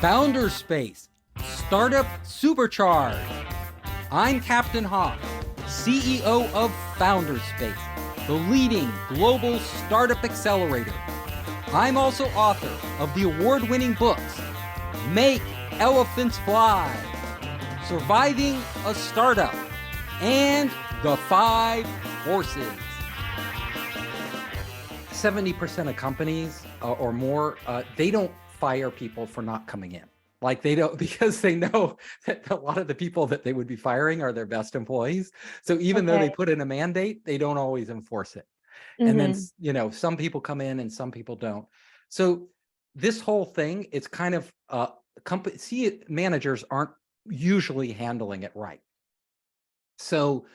Founder Space, Startup Supercharged. I'm Captain Hawk, CEO of Founder Space, the leading global startup accelerator. I'm also author of the award-winning books, Make Elephants Fly, Surviving a Startup, and The 5 Forces. 70% of companies or more, they don't fire people for not coming in. Like they don't, because they know that a lot of the people that they would be firing are their best employees. So even though they put in a mandate, they don't always enforce it. And then, some people come in and some people don't. So this whole thing, it's kind of, managers aren't usually handling it right. So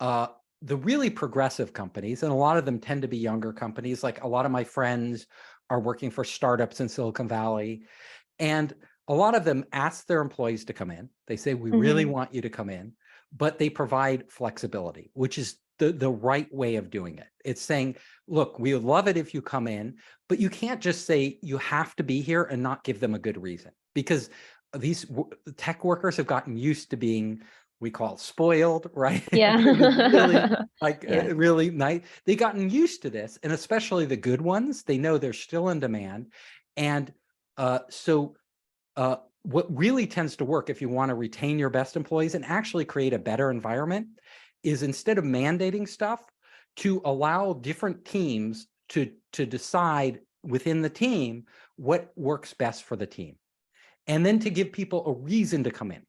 the really progressive companies, and a lot of them tend to be younger companies, like a lot of my friends are working for startups in Silicon Valley. And a lot of them ask their employees to come in. They say, we really want you to come in, but they provide flexibility, which is the right way of doing it. It's saying, look, we would love it if you come in, but you can't just say you have to be here and not give them a good reason, because these tech workers have gotten used to being, we call it spoiled, right? Yeah. Really nice. They've gotten used to this, and especially the good ones, they know they're still in demand. And what really tends to work if you want to retain your best employees and actually create a better environment is, instead of mandating stuff, to allow different teams to decide within the team what works best for the team. And then to give people a reason to come in.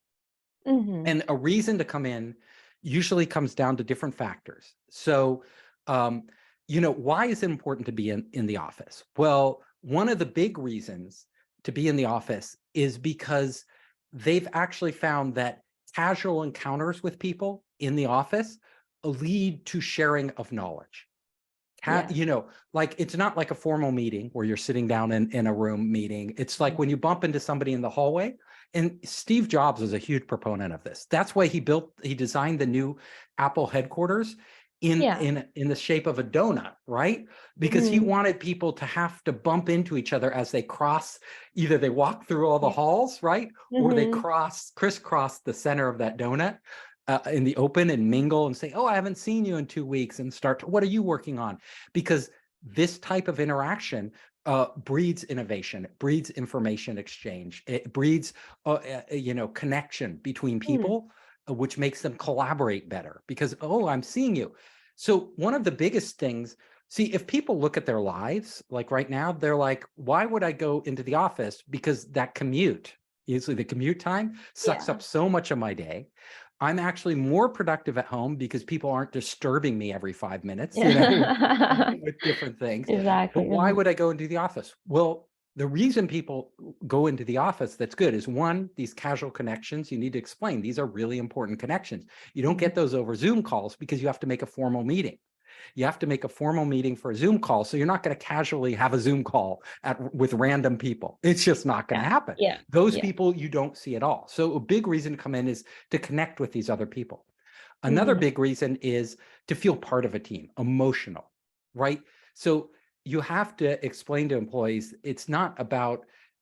And a reason to come in usually comes down to different factors. So, why is it important to be in the office? Well, one of the big reasons to be in the office is because they've actually found that casual encounters with people in the office lead to sharing of knowledge. Like, it's not like a formal meeting where you're sitting down in a room meeting. It's like when you bump into somebody in the hallway. And Steve Jobs was a huge proponent of this. That's why he designed the new Apple headquarters in the shape of a donut, right? Because he wanted people to have to bump into each other as they cross, either they walk through all the halls, right? Or they crisscross the center of that donut in the open and mingle and say, oh, I haven't seen you in 2 weeks, and what are you working on? Because this type of interaction breeds innovation, it breeds information exchange, it breeds, connection between people, which makes them collaborate better because, oh, I'm seeing you. So one of the biggest things, see, if people look at their lives, like right now, they're like, why would I go into the office? Because that commute, usually the commute time sucks up so much of my day. I'm actually more productive at home because people aren't disturbing me every 5 minutes, with different things. Exactly. But why would I go into the office? Well, the reason people go into the office that's good is, one, these casual connections. You need to explain these are really important connections. You don't get those over Zoom calls because you have to make a formal meeting. You have to make a formal meeting for a Zoom call. So you're not going to casually have a Zoom call with random people. It's just not going to happen. Those people you don't see at all. So a big reason to come in is to connect with these other people. Another big reason is to feel part of a team, emotional, right? So you have to explain to employees, it's not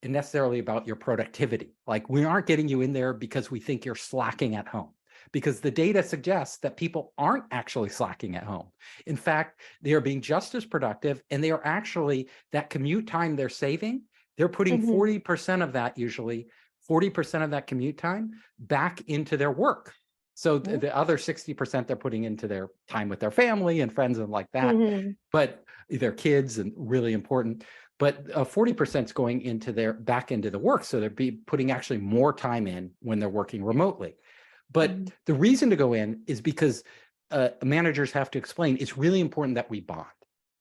necessarily about your productivity. Like, we aren't getting you in there because we think you're slacking at home, because the data suggests that people aren't actually slacking at home. In fact, they are being just as productive, and they are actually, that commute time they're saving, they're putting 40% of that, usually 40% of that commute time back into their work. So the other 60% they're putting into their time with their family and friends and like that, but their kids, and really important. But 40% is going back into the work. So they're putting actually more time in when they're working remotely. But the reason to go in is because managers have to explain, it's really important that we bond.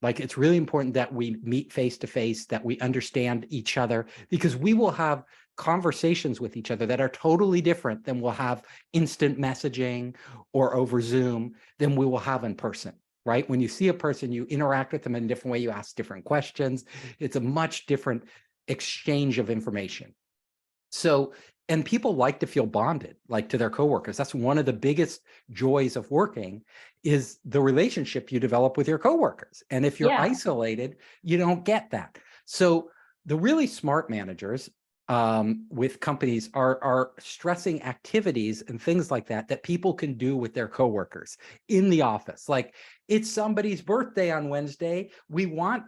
Like, it's really important that we meet face to face, that we understand each other, because we will have conversations with each other that are totally different than we'll have instant messaging or over Zoom than we will have in person, right? When you see a person, you interact with them in a different way, you ask different questions. It's a much different exchange of information. So, and people like to feel bonded, like, to their coworkers. That's one of the biggest joys of working, is the relationship you develop with your coworkers. And if you're isolated, you don't get that. So the really smart managers with companies are stressing activities and things like that that people can do with their coworkers in the office. Like, it's somebody's birthday on Wednesday. We want,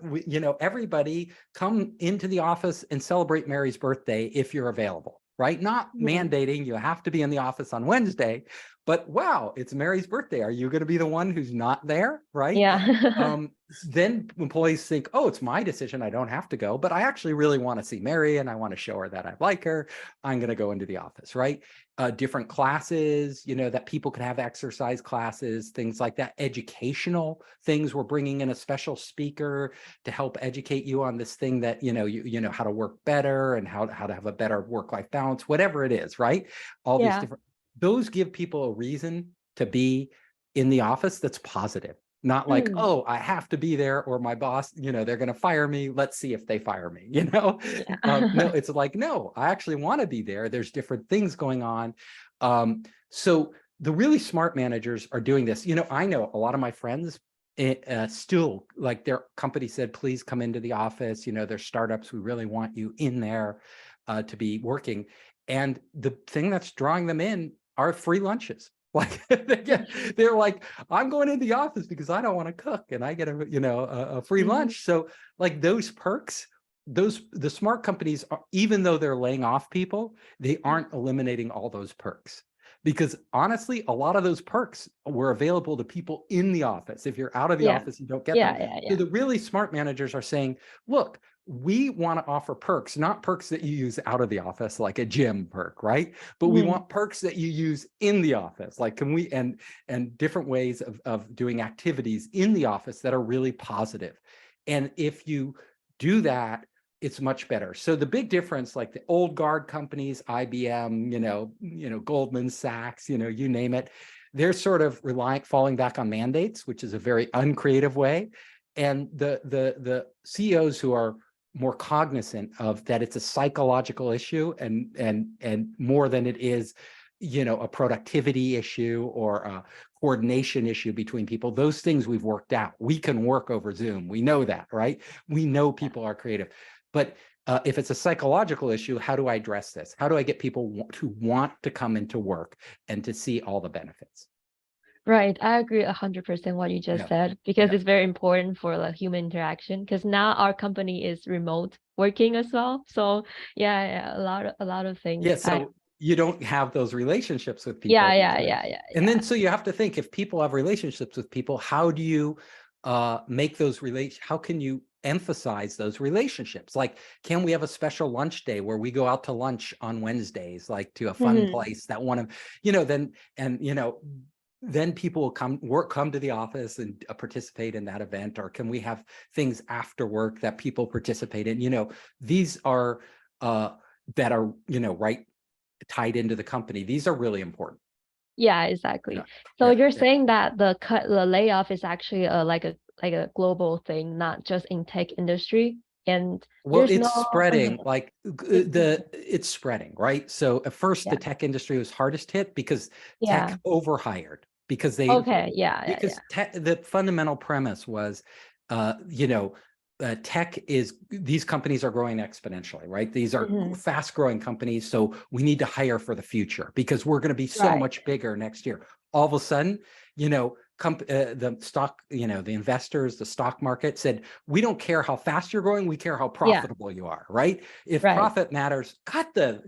everybody come into the office and celebrate Mary's birthday if you're available, right? Not mandating you have to be in the office on Wednesday, but wow, it's Mary's birthday. Are you going to be the one who's not there, right? Yeah. Then employees think, oh, it's my decision. I don't have to go, but I actually really want to see Mary and I want to show her that I like her. I'm going to go into the office, right? Different classes, that people can have exercise classes, things like that. Educational things. We're bringing in a special speaker to help educate you on this thing that, how to work better and how to have a better work-life balance, whatever it is, right? All these different, those give people a reason to be in the office that's positive. Not like, oh, I have to be there or my boss, they're going to fire me. Let's see if they fire me, No, it's like, no, I actually want to be there. There's different things going on. So the really smart managers are doing this. I know a lot of my friends still, like, their company said, please come into the office. They're startups. We really want you in there to be working. And the thing that's drawing them in are free lunches. Like, they're like, I'm going into the office because I don't want to cook and I get a free lunch. So like those perks, the smart companies, even though they're laying off people, they aren't eliminating all those perks. Because honestly, a lot of those perks were available to people in the office. If you're out of the office, you don't get them. So the really smart managers are saying, look, we want to offer perks, not perks that you use out of the office, like a gym perk, right? But we want perks that you use in the office. Like, can we, and different ways of doing activities in the office that are really positive. And if you do that, it's much better. So the big difference, like the old guard companies, IBM, Goldman Sachs, you name it, they're sort of falling back on mandates, which is a very uncreative way. And the CEOs who are more cognizant of that, it's a psychological issue and more than it is, a productivity issue or a coordination issue between people. Those things we've worked out. We can work over Zoom. We know that, right? We know people are creative. But if it's a psychological issue, how do I address this? How do I get people to want to come into work and to see all the benefits? Right. I agree 100% what you just said, because it's very important for the human interaction, because now our company is remote working as well. So a lot of things. Yeah, so you don't have those relationships with people. And then so you have to think, if people have relationships with people, how do you make those how can you emphasize those relationships? Like, can we have a special lunch day where we go out to lunch on Wednesdays, like to a fun place that then people will come to the office and participate in that event? Or can we have things after work that people participate in? These are that are right tied into the company. These are really important. Yeah, exactly. So you're saying that the layoff is actually like a global thing, not just in tech industry. And well, it's spreading, like it's spreading, right? So at first the tech industry was hardest hit because tech overhired, because they the fundamental premise was tech is, these companies are growing expensially, right? These are fast growing companies. So we need to hire for the future because we're going to be so much bigger next year. All of a sudden, the stock, the investors, the stock market said, we don't care how fast you're growing, we care how profitable you are, right? If profit matters, cut the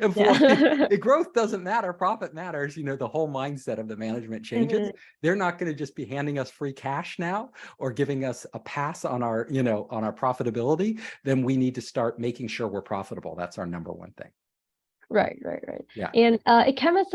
employee. Growth doesn't matter, profit matters. The whole mindset of the management changes. They're not going to just be handing us free cash now or giving us a pass on our, on our profitability. Then we need to start making sure we're profitable. That's our number one thing. Right. Yeah. And it came as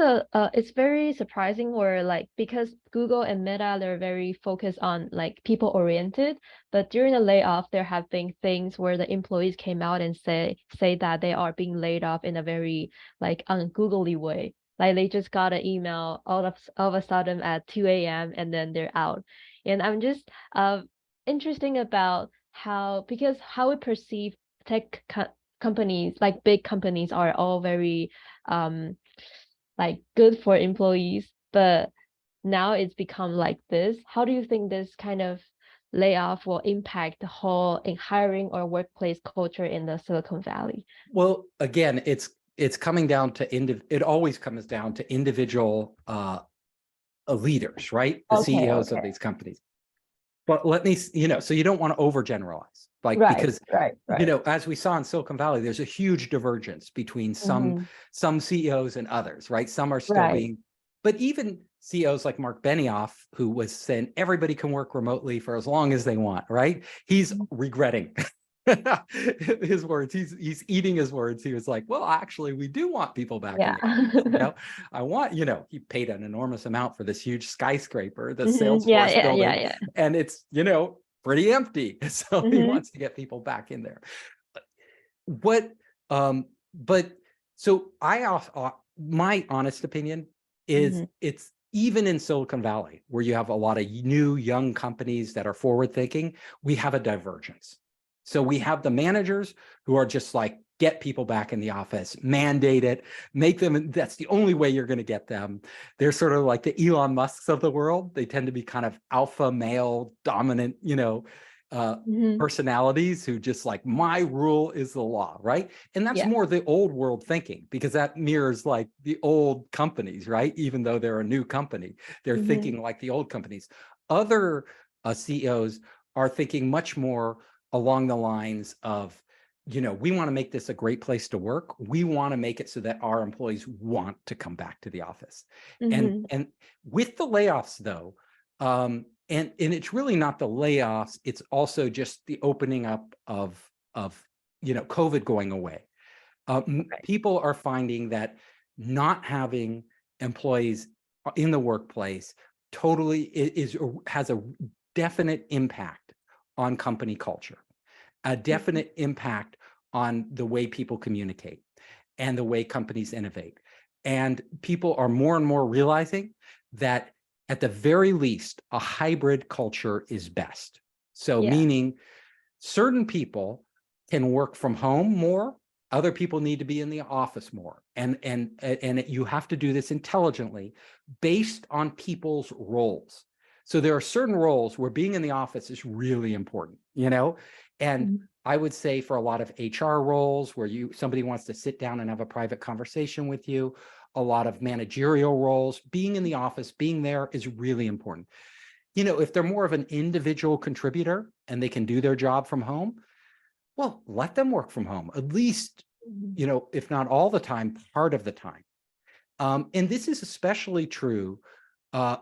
it's very surprising, or like, because Google and Meta, they're very focused on like people oriented, but during the layoff, there have been things where the employees came out and say that they are being laid off in a very like ungoogly way. Like, they just got an email all of a sudden at 2 a.m. and then they're out. And I'm just interesting about how we perceive tech companies, like big companies, are all very like good for employees, but now it's become like this. How do you think this kind of layoff will impact the whole in hiring or workplace culture in the Silicon Valley? Well, again, it's coming down to it always comes down to individual leaders, right? The Okay, CEOs of okay. these companies. But let me, so you don't want to overgeneralize, like, Right, because, right, right. as we saw in Silicon Valley, there's a huge divergence between Mhm. some CEOs and others, right? Some are still Right. being, but even CEOs like Mark Benioff, who was saying everybody can work remotely for as long as they want, right? He's Mhm. regretting his words. He's eating his words. He was like, well, actually, we do want people back in Yeah. the office. I want, he paid an enormous amount for this huge skyscraper, the Yeah, Salesforce yeah, yeah, building, yeah. and it's, pretty empty. So he wants to get people back in there. What, but so my honest opinion is it's even in Silicon Valley, where you have a lot of new young companies that are forward thinking, we have a divergence. So we have the managers who are just like, get people back in the office, mandate it, make them, that's the only way you're going to get them. They're sort of like the Elon Musks of the world. They tend to be kind of alpha male dominant, personalities who just like, my rule is the law, right? And that's Yeah. more the old world thinking, because that mirrors like the old companies, right? Even though they're a new company, they're thinking like the old companies. Other CEOs are thinking much more along the lines of, we want to make this a great place to work. We want to make it so that our employees want to come back to the office. And with the layoffs, though, and it's really not the layoffs, it's also just the opening up of COVID going away. People are finding that not having employees in the workplace totally has a definite impact on company culture, a definite impact on the way people communicate and the way companies innovate. And people are more and more realizing that at the very least, a hybrid culture is best. So meaning certain people can work from home more, other people need to be in the office more. And you have to do this intelligently based on people's roles. So there are certain roles where being in the office is really important, and I would say for a lot of HR roles where somebody wants to sit down and have a private conversation with you, a lot of managerial roles, being in the office, being there is really important. If they're more of an individual contributor and they can do their job from home, well, let them work from home, at least, if not all the time, part of the time. And this is especially true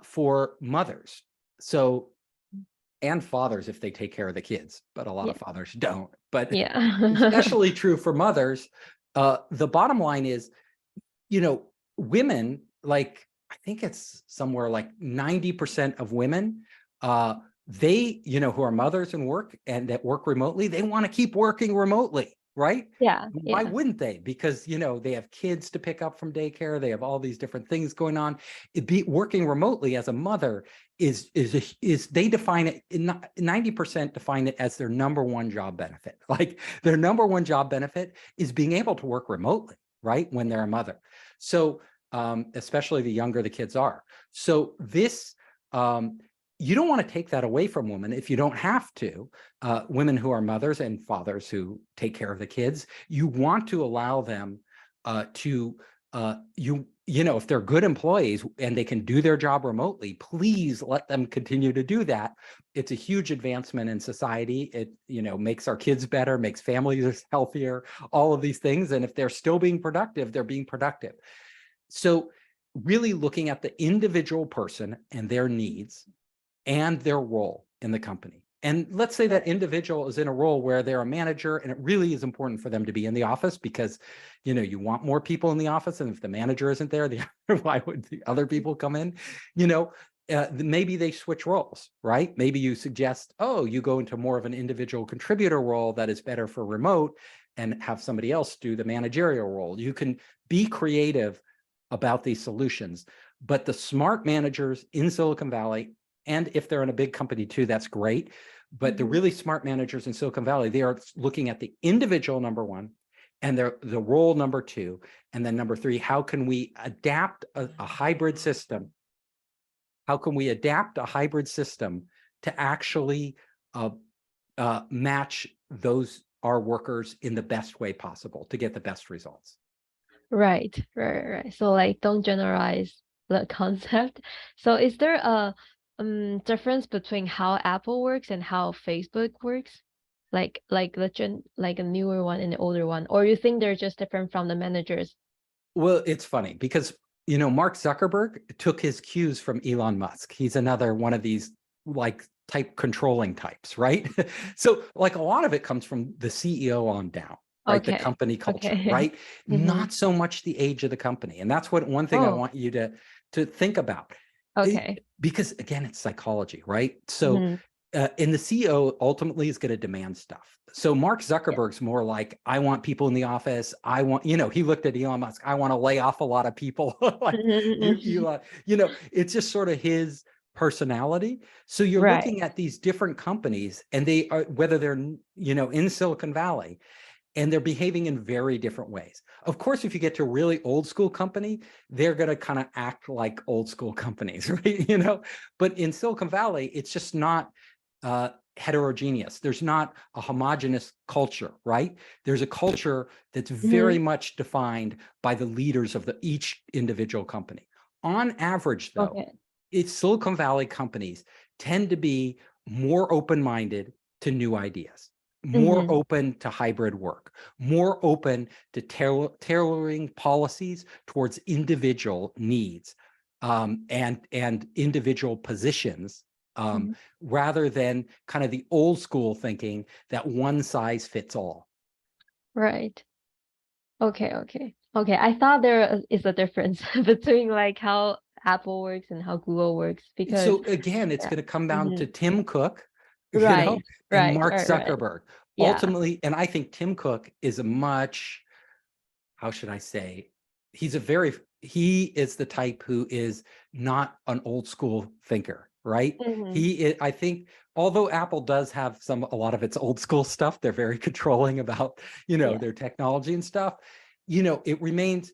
for mothers. So, and fathers if they take care of the kids, but a lot of fathers don't. But especially true for mothers. The bottom line is, women, like, I think it's somewhere like 90% of women, they, who are mothers and that work remotely, they want to keep working remotely, right? Why wouldn't they? Because, they have kids to pick up from daycare. They have all these different things going on. Working remotely as a mother is they define it, 90% define it as their number one job benefit. Like their number one job benefit is being able to work remotely, right? When they're a mother. So, especially the younger the kids are. So this, you don't want to take that away from women if you don't have to. Women who are mothers and fathers who take care of the kids, you want to allow them if they're good employees and they can do their job remotely, please let them continue to do that. It's a huge advancement in society. It, makes our kids better, makes families healthier, all of these things. And if they're still being productive, they're being productive. So really looking at the individual person and their needs and their role in the company. And let's say that individual is in a role where they're a manager and it really is important for them to be in the office because, you want more people in the office. And if the manager isn't there, why would the other people come in? Maybe they switch roles, right? Maybe you suggest, you go into more of an individual contributor role that is better for remote and have somebody else do the managerial role. You can be creative about these solutions, but the smart managers in Silicon Valley, and if they're in a big company too, that's great. But the really smart managers in Silicon Valley, they are looking at the individual, number one, and the role, number two, and then number three, how can we adapt a hybrid system? How can we adapt a hybrid system to actually match our workers in the best way possible to get the best results. Right. So like don't generalize the concept. So is there a difference between how Apple works and how Facebook works? Like a newer one and the older one, or you think they're just different from the managers? Well, it's funny because, Mark Zuckerberg took his cues from Elon Musk. He's another one of these like controlling types, right? So like a lot of it comes from the CEO on down, right? The Okay. company culture, Okay. right? Mm-hmm. Not so much the age of the company. And that's one thing I Oh, want you to think about. okay. Because again, it's psychology, right? So Mm-hmm. and the CEO ultimately is going to demand stuff. So Mark Yeah. Zuckerberg's more like, I want people in the office. I want, he looked at Elon Musk. I want to lay off a lot of people. Like Elon, it's just sort of his personality. So you're Right. looking at these different companies and they are, whether they're, in Silicon Valley, and they're behaving in very different ways. Of course, if you get to a really old school company, they're going to kind of act like old school companies, right? But in Silicon Valley, it's just not heterogeneous. There's not a homogenous culture, right? There's a culture that's very Mm-hmm. much defined by the leaders of each individual company. On average, though, Okay. it's Silicon Valley companies tend to be more open-minded to new ideas, more Mm-hmm. open to hybrid work, more open to tailoring policies towards individual needs and individual positions, Mm-hmm. rather than kind of the old school thinking that one size fits all. Right. Okay. I thought there is a difference between like how Apple works and how Google works because So again, it's yeah. going to come down Mm-hmm. to Tim Cook, Right. and Right. Mark Right. Right. Zuckerberg. Yeah. Ultimately, and I think Tim Cook is a much, how should I say, he is the type who is not an old school thinker, right? Mm-hmm. I think, although Apple does have a lot of its old school stuff, they're very controlling about, Yeah. their technology and stuff. It remains,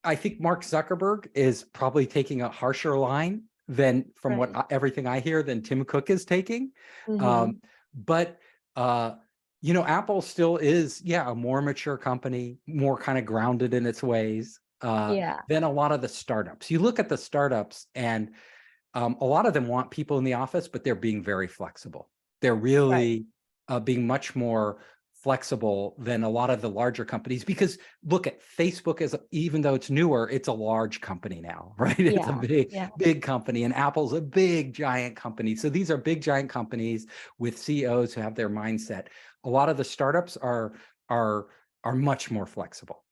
I think Mark Zuckerberg is probably taking a harsher line than, from Right. everything I hear, than Tim Cook is taking. Mm-hmm. But Apple still is, a more mature company, more kind of grounded in its ways Yeah. than a lot of the startups. You look at the startups, and a lot of them want people in the office, but they're being very flexible. They're Right. really being much more flexible than a lot of the larger companies, because look at Facebook, even though it's newer, it's a large company now, right? It's a Yeah. Yeah. big company, and Apple's a big giant company. So these are big giant companies with CEOs who have their mindset. A lot of the startups are much more flexible.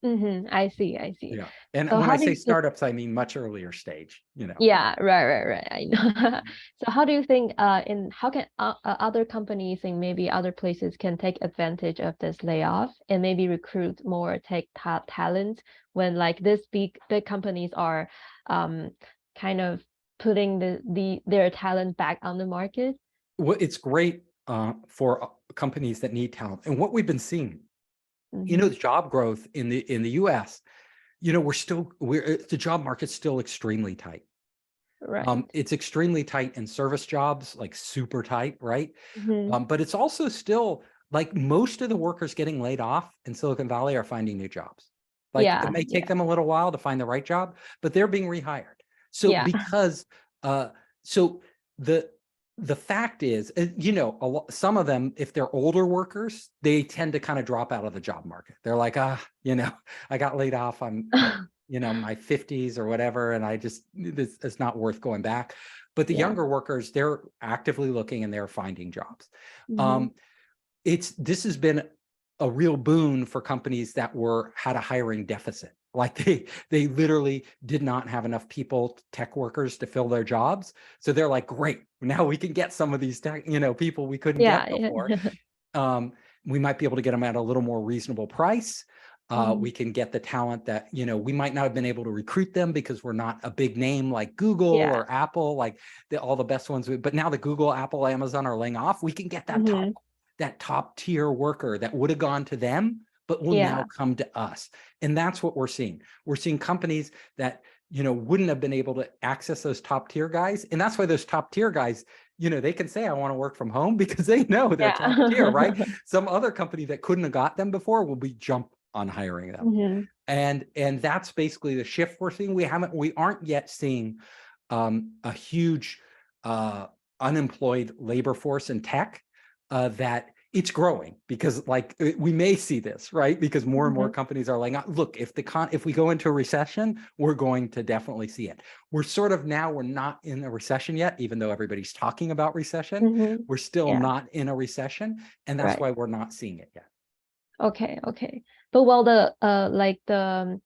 Mm-hmm. I see. Yeah. And So when I how do say you think startups, I mean much earlier stage. yeah, right. I know. So how do you think in how can other companies and maybe other places can take advantage of this layoff and maybe recruit more tech talent when like this big companies are um kind of putting their talent back on the market? Well, it's great for companies that need talent. And what we've been seeing, Mm-hmm. the job growth in the US, the job market's still extremely tight. Right. It's extremely tight in service jobs, like super tight, right? Mm-hmm. But it's also still like most of the workers getting laid off in Silicon Valley are finding new jobs. Like it Yeah, may take yeah, them a little while to find the right job, but they're being rehired. So yeah. because so the fact is, some of them, if they're older workers, they tend to kind of drop out of the job market. They're like, I got laid off. I'm my 50s or whatever, and it's not worth going back. But the Yeah. younger workers, they're actively looking and they're finding jobs. Mm-hmm. Um, this has been a real boon for companies that had a hiring deficit. Like they literally did not have enough tech workers to fill their jobs. So they're like, great, now we can get some of these people we couldn't get Yeah. before. Um, we might be able to get them at a little more reasonable price. Mm-hmm. We can get the talent that, we might not have been able to recruit them because we're not a big name like Google Yeah. or Apple, like all the best ones. But now that Google, Apple, Amazon are laying off, we can get Mm-hmm. that top tier worker that would have gone to them, but will now Yeah. come to us. And that's what we're seeing. We're seeing companies that wouldn't have been able to access those top tier guys. And that's why those top tier guys, they can say, I want to work from home because they know they're top tier, right? Some other company that couldn't have got them before will be jump on hiring them. And that's basically the shift we're seeing. We aren't yet seeing a huge unemployed labor force in tech that it's growing, because like we may see this, right? Because more and more companies are like, look, if we go into a recession, we're going to definitely see it. We're not in a recession yet, even though everybody's talking about recession. We're still not in a recession, and that's why we're not seeing it yet. Okay. But while the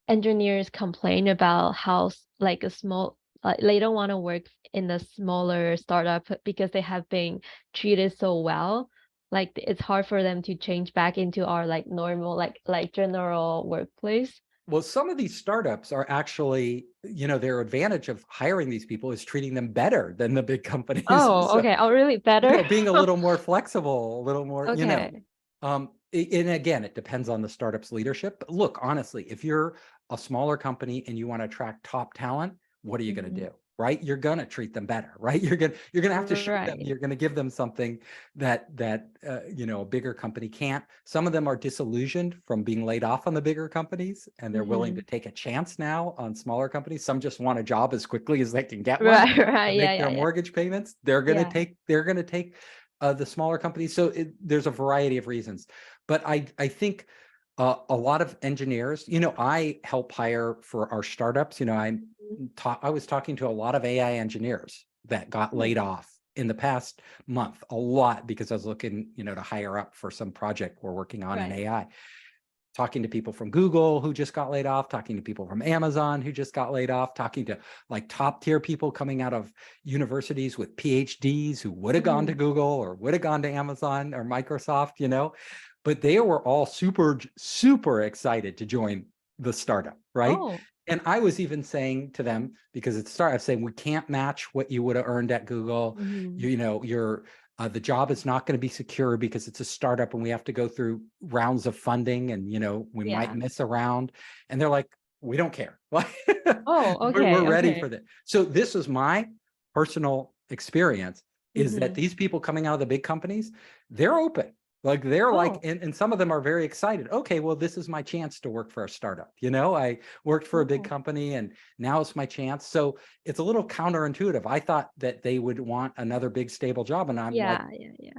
engineers complain about how like a small, they don't want to work in the smaller startup because they have been treated so well. Like it's hard for them to change back into our like normal, like general workplace. Well, some of these startups are actually, their advantage of hiring these people is treating them better than the big companies. Oh, okay. Oh, really? Better? Being a little more flexible, a little more, Okay. and again, it depends on the startup's leadership. But look, honestly, if you're a smaller company and you want to attract top talent, what are you going to do? Right? You're going to treat them better, right? You're going to have to show them, you're going to give them something that a bigger company can't. Some of them are disillusioned from being laid off on the bigger companies, and they're willing to take a chance now on smaller companies. Some just want a job as quickly as they can get one to make their mortgage payments. They're going to take the smaller companies. So there's a variety of reasons, but I think a lot of engineers, I help hire for our startups. I was talking to a lot of AI engineers that got laid off in the past month, a lot, because I was looking, to hire up for some project we're working on in AI. Talking to people from Google who just got laid off, talking to people from Amazon who just got laid off, talking to like top tier people coming out of universities with PhDs who would have gone to Google or would have gone to Amazon or Microsoft, but they were all super, super excited to join the startup, right? Oh. And I was even saying to them, because it's startup, I was saying, we can't match what you would have earned at Google. The job is not going to be secure because it's a startup and we have to go through rounds of funding, and we might miss a round. And they're like, we don't care. Oh, okay. We're ready for that. So this is my personal experience, is that these people coming out of the big companies, they're open. Like they're like, and some of them are very excited. Okay, well, this is my chance to work for a startup. I worked for a big company and now it's my chance. So it's a little counterintuitive. I thought that they would want another big stable job. And I'm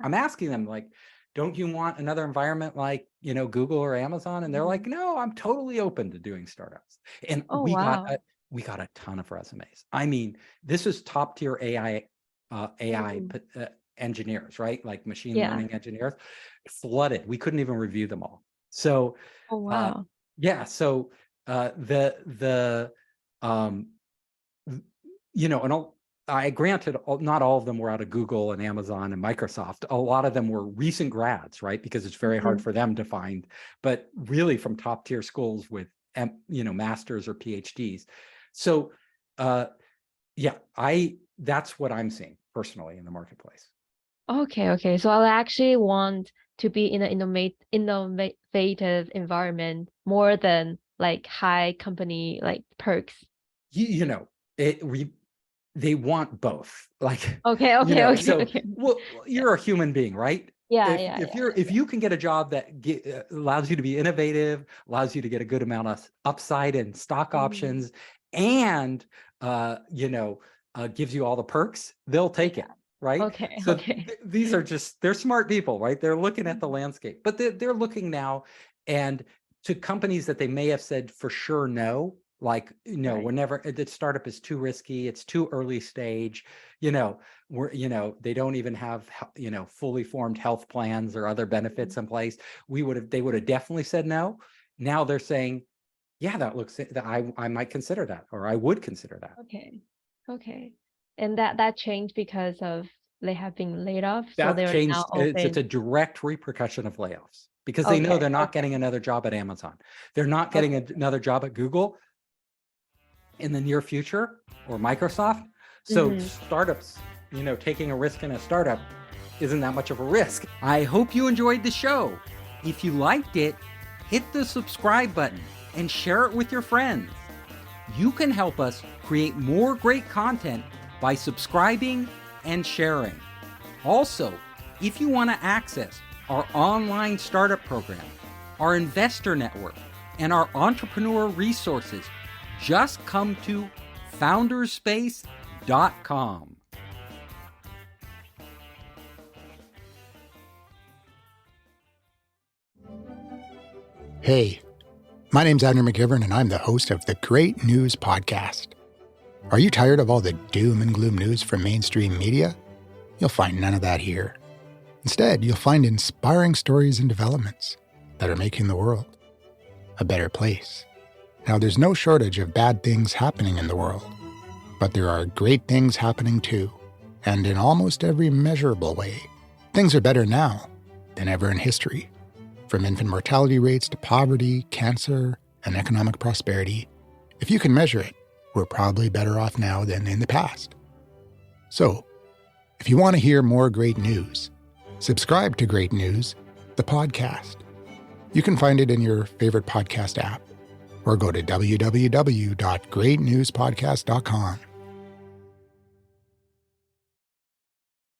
I'm asking them like, don't you want another environment like, Google or Amazon? And they're like, no, I'm totally open to doing startups. And we got a ton of resumes. I mean, this is top tier AI engineers, right? Like machine learning engineers, flooded. We couldn't even review them all. So, so I granted, not all of them were out of Google and Amazon and Microsoft. A lot of them were recent grads, right? Because it's very hard for them to find, but really from top tier schools with, masters or PhDs. So, that's what I'm seeing personally in the marketplace. Okay. So I actually want to be in an innovative environment more than like high company like perks. They want both. Like okay. Well, you're a human being, right? If you can get a job that allows you to be innovative, allows you to get a good amount of upside and stock options, and gives you all the perks, they'll take it. Right. These are they're smart people, right? They're looking at the landscape, but they're looking now, and to companies that they may have said for sure no, like, whenever the startup is too risky, it's too early stage, they don't even have, fully formed health plans or other benefits in place. They would have definitely said no. Now they're saying, yeah, I might consider that, or I would consider that. Okay. And that changed because of they have been laid off. That so they're changed. now open. It's a direct repercussion of layoffs, because they know they're not getting another job at Amazon. They're not getting another job at Google in the near future, or Microsoft. So startups, taking a risk in a startup isn't that much of a risk. I hope you enjoyed the show. If you liked it, hit the subscribe button and share it with your friends. You can help us create more great content by subscribing and sharing. Also, if you want to access our online startup program, our investor network, and our entrepreneur resources, just come to founderspace.com. Hey, my name's Andrew McGivern, and I'm the host of the Great News Podcast. Are you tired of all the doom and gloom news from mainstream media? You'll find none of that here. Instead, you'll find inspiring stories and developments that are making the world a better place. Now, there's no shortage of bad things happening in the world, but there are great things happening too, and in almost every measurable way. Things are better now than ever in history. From infant mortality rates to poverty, cancer, and economic prosperity, if you can measure it, we're probably better off now than in the past. So, if you want to hear more great news, subscribe to Great News, the podcast. You can find it in your favorite podcast app, or go to www.greatnewspodcast.com.